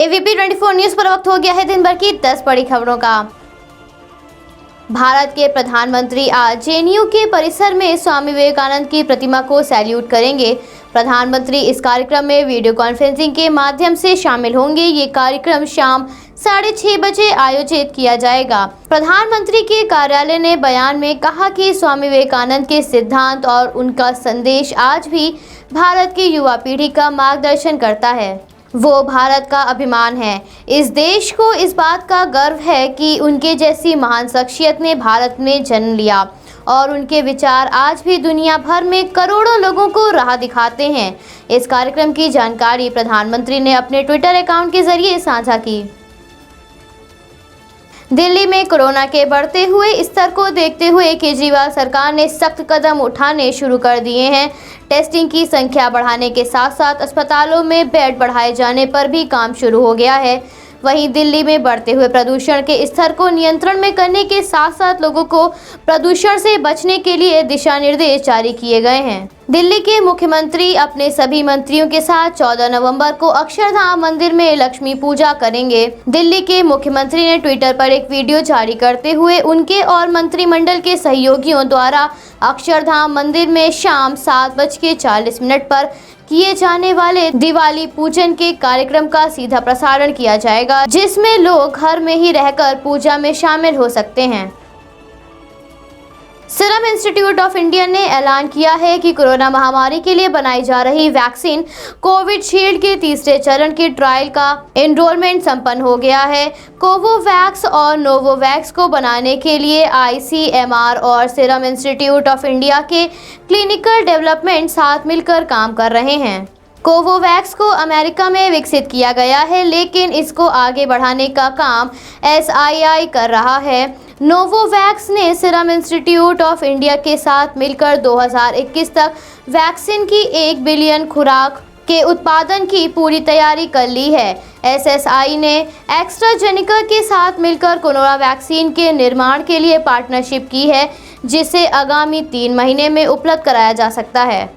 ABP 24 news पर वक्त हो गया है दिन भर की 10 बड़ी खबरों का। भारत के प्रधानमंत्री आज जेएनयू के परिसर में स्वामी विवेकानंद की प्रतिमा को सैल्यूट करेंगे। प्रधानमंत्री इस कार्यक्रम में वीडियो कॉन्फ्रेंसिंग के माध्यम से शामिल होंगे। ये कार्यक्रम शाम 6:30 बजे आयोजित किया जाएगा। प्रधानमंत्री के कार्यालय ने बयान में कहा कि स्वामी विवेकानंद के सिद्धांत और उनका संदेश आज भी भारत की युवा पीढ़ी का मार्गदर्शन करता है। वो भारत का अभिमान है। इस देश को इस बात का गर्व है कि उनके जैसी महान शख्सियत ने भारत में जन्म लिया और उनके विचार आज भी दुनिया भर में करोड़ों लोगों को राह दिखाते हैं। इस कार्यक्रम की जानकारी प्रधानमंत्री ने अपने ट्विटर अकाउंट के जरिए साझा की। दिल्ली में कोरोना के बढ़ते हुए स्तर को देखते हुए केजरीवाल सरकार ने सख्त कदम उठाने शुरू कर दिए हैं। टेस्टिंग की संख्या बढ़ाने के साथ साथ अस्पतालों में बेड बढ़ाए जाने पर भी काम शुरू हो गया है। वहीं दिल्ली में बढ़ते हुए प्रदूषण के स्तर को नियंत्रण में करने के साथ साथ लोगों को प्रदूषण से बचने के लिए दिशा निर्देश जारी किए गए हैं। दिल्ली के मुख्यमंत्री अपने सभी मंत्रियों के साथ 14 नवंबर को अक्षरधाम मंदिर में लक्ष्मी पूजा करेंगे। दिल्ली के मुख्यमंत्री ने ट्विटर पर एक वीडियो जारी करते हुए उनके और मंत्रिमंडल के सहयोगियों द्वारा अक्षरधाम मंदिर में शाम 7:40 पर किए जाने वाले दिवाली पूजन के कार्यक्रम का सीधा प्रसारण किया जाएगा, जिसमें लोग घर में ही रहकर पूजा में शामिल हो सकते हैं। सीरम इंस्टीट्यूट ऑफ इंडिया ने ऐलान किया है कि कोरोना महामारी के लिए बनाई जा रही वैक्सीन कोविशील्ड के तीसरे चरण की ट्रायल का एनरोलमेंट संपन्न हो गया है। कोवोवैक्स और नोवोवैक्स को बनाने के लिए आईसीएमआर और सीरम इंस्टीट्यूट ऑफ इंडिया के क्लिनिकल डेवलपमेंट साथ मिलकर काम कर रहे हैं। कोवोवैक्स को अमेरिका में विकसित किया गया है, लेकिन इसको आगे बढ़ाने का काम एसआईआई कर रहा है। नोवोवैक्स ने सीरम इंस्टीट्यूट ऑफ इंडिया के साथ मिलकर 2021 तक वैक्सीन की 1 बिलियन खुराक के उत्पादन की पूरी तैयारी कर ली है। एसएसआई ने एस्ट्राजेनेका के साथ मिलकर कोरोना वैक्सीन के निर्माण के लिए पार्टनरशिप की है, जिसे आगामी 3 महीने में उपलब्ध कराया जा सकता है।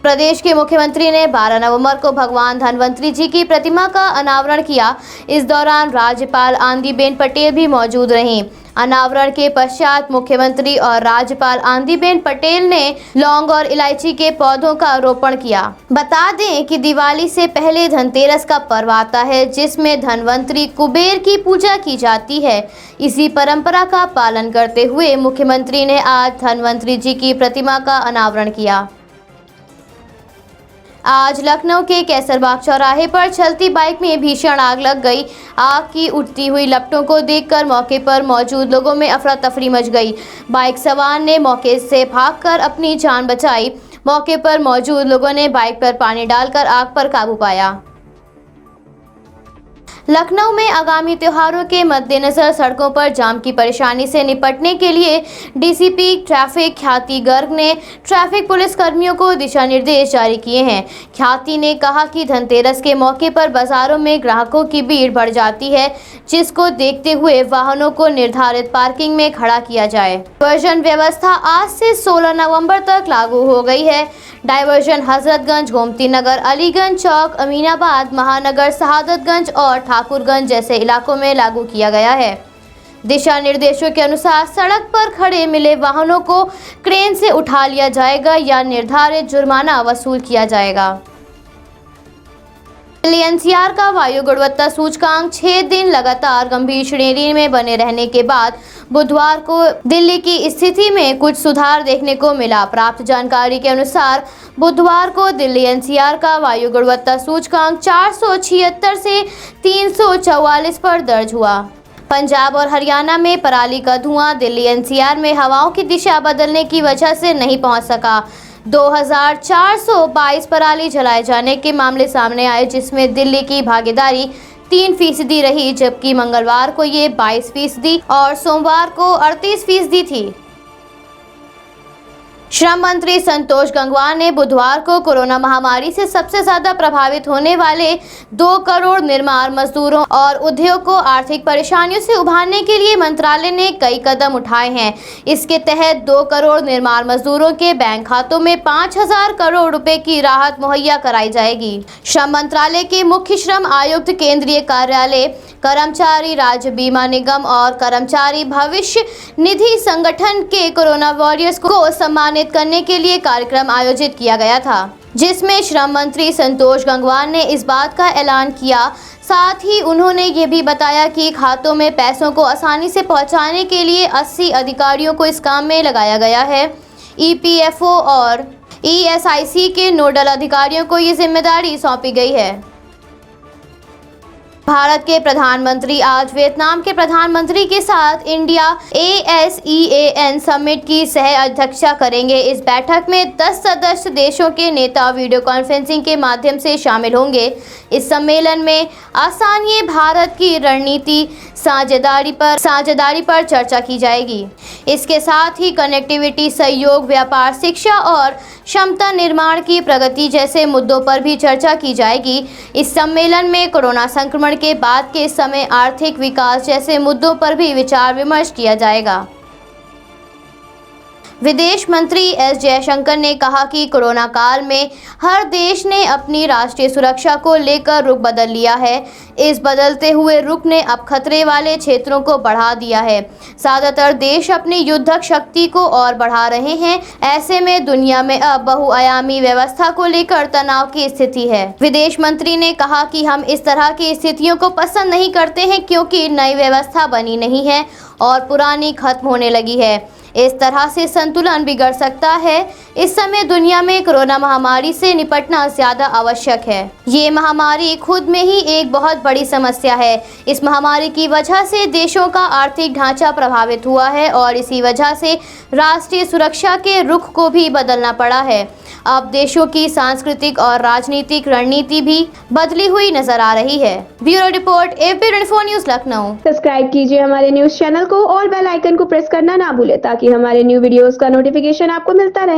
प्रदेश के मुख्यमंत्री ने 12 नवंबर को भगवान धन्वंतरी जी की प्रतिमा का अनावरण किया। इस दौरान राज्यपाल आनंदीबेन पटेल भी मौजूद रहीं। अनावरण के पश्चात मुख्यमंत्री और राज्यपाल आनंदीबेन पटेल ने लौंग और इलायची के पौधों का रोपण किया। बता दें कि दिवाली से पहले धनतेरस का पर्व आता है, जिसमें धनवंतरी कुबेर की पूजा की जाती है। इसी परंपरा का पालन करते हुए मुख्यमंत्री ने आज धन्वंतरी जी की प्रतिमा का अनावरण किया। आज लखनऊ के कैसरबाग चौराहे पर चलती बाइक में भीषण आग लग गई। आग की उठती हुई लपटों को देखकर मौके पर मौजूद लोगों में अफरा तफरी मच गई। बाइक सवार ने मौके से भागकर अपनी जान बचाई। मौके पर मौजूद लोगों ने बाइक पर पानी डालकर आग पर काबू पाया। लखनऊ में आगामी त्योहारों के मद्देनजर सड़कों पर जाम की परेशानी से निपटने के लिए डीसीपी ट्रैफिक ख्याति गर्ग ने ट्रैफिक पुलिस कर्मियों को दिशा निर्देश जारी किए हैं। ख्याति ने कहा कि धनतेरस के मौके पर बाजारों में ग्राहकों की भीड़ बढ़ जाती है, जिसको देखते हुए वाहनों को निर्धारित पार्किंग में खड़ा किया जाए। डायवर्जन व्यवस्था आज से 16 नवंबर तक लागू हो गई है। डायवर्जन हजरतगंज, गोमती नगर, अलीगंज चौक, अमीनाबाद, महानगर, शहादतगंज और ठाकुरगंज जैसे इलाकों में लागू किया गया है। दिशा निर्देशों के अनुसार सड़क पर खड़े मिले वाहनों को क्रेन से उठा लिया जाएगा या निर्धारित जुर्माना वसूल किया जाएगा। दिल्ली एनसीआर का वायु गुणवत्ता सूचकांक 6 दिन लगातार गंभीर श्रेणी में बने रहने के बाद बुधवार को दिल्ली की स्थिति में कुछ सुधार देखने को मिला। प्राप्त जानकारी के अनुसार बुधवार को दिल्ली एनसीआर का वायु गुणवत्ता सूचकांक 476 से 344 पर दर्ज हुआ। पंजाब और हरियाणा में पराली का धुआं दिल्ली एनसीआर में हवाओं की दिशा बदलने की वजह से नहीं पहुंच सका। 2422 पराली जलाए जाने के मामले सामने आए, जिसमें दिल्ली की भागीदारी 3% रही, जबकि मंगलवार को ये 22% और सोमवार को 38% थी। श्रम मंत्री संतोष गंगवार ने बुधवार को कोरोना महामारी से सबसे ज्यादा प्रभावित होने वाले 2 करोड़ निर्माण मजदूरों और उद्योग को आर्थिक परेशानियों से उबारने के लिए मंत्रालय ने कई कदम उठाए हैं। इसके तहत 2 करोड़ निर्माण मजदूरों के बैंक खातों में 5,000 करोड़ रुपए की राहत मुहैया कराई जाएगी। श्रम मंत्रालय के मुख्य श्रम आयुक्त, केंद्रीय कार्यालय, कर्मचारी राज्य बीमा निगम और कर्मचारी भविष्य निधि संगठन के कोरोना वॉरियर्स को सम्मानित करने के लिए कार्यक्रम आयोजित किया गया था, जिसमें श्रम मंत्री संतोष गंगवार ने इस बात का ऐलान किया। साथ ही उन्होंने ये भी बताया कि खातों में पैसों को आसानी से पहुंचाने के लिए 80 अधिकारियों को इस काम में लगाया गया है। EPFO और ESIC के नोडल अधिकारियों को ये जिम्मेदारी सौंपी गई है। भारत के प्रधानमंत्री आज वियतनाम के प्रधानमंत्री के साथ इंडिया ASEAN समिट की सह अध्यक्षता करेंगे। इस बैठक में 10 सदस्य देशों के नेता वीडियो कॉन्फ्रेंसिंग के माध्यम से शामिल होंगे। इस सम्मेलन में आसानीय भारत की रणनीति साझेदारी पर चर्चा की जाएगी। इसके साथ ही कनेक्टिविटी, सहयोग, व्यापार, शिक्षा और क्षमता निर्माण की प्रगति जैसे मुद्दों पर भी चर्चा की जाएगी। इस सम्मेलन में कोरोना संक्रमण के बाद के समय आर्थिक विकास जैसे मुद्दों पर भी विचार विमर्श किया जाएगा। विदेश मंत्री एस जयशंकर ने कहा कि कोरोना काल में हर देश ने अपनी राष्ट्रीय सुरक्षा को लेकर रुख बदल लिया है। इस बदलते हुए रुख ने अब खतरे वाले क्षेत्रों को बढ़ा दिया है। ज्यादातर देश अपनी युद्धक शक्ति को और बढ़ा रहे हैं। ऐसे में दुनिया में अब बहुआयामी व्यवस्था को लेकर तनाव की स्थिति है। विदेश मंत्री ने कहा कि हम इस तरह की स्थितियों को पसंद नहीं करते हैं, क्योंकि नई व्यवस्था बनी नहीं है और पुरानी खत्म होने लगी है। इस तरह से संतुलन बिगड़ सकता है। इस समय दुनिया में कोरोना महामारी से निपटना ज्यादा आवश्यक है। ये महामारी खुद में ही एक बहुत बड़ी समस्या है। इस महामारी की वजह से देशों का आर्थिक ढांचा प्रभावित हुआ है और इसी वजह से राष्ट्रीय सुरक्षा के रुख को भी बदलना पड़ा है। अब देशों की सांस्कृतिक और राजनीतिक रणनीति भी बदली हुई नजर आ रही है। Bureau report, AP24 news, Lucknow. Subscribe कीजिए हमारे न्यूज चैनल को और बेल आइकन को प्रेस करना ना भूलें, ताकि हमारे न्यू वीडियोस का नोटिफिकेशन आपको मिलता रहे।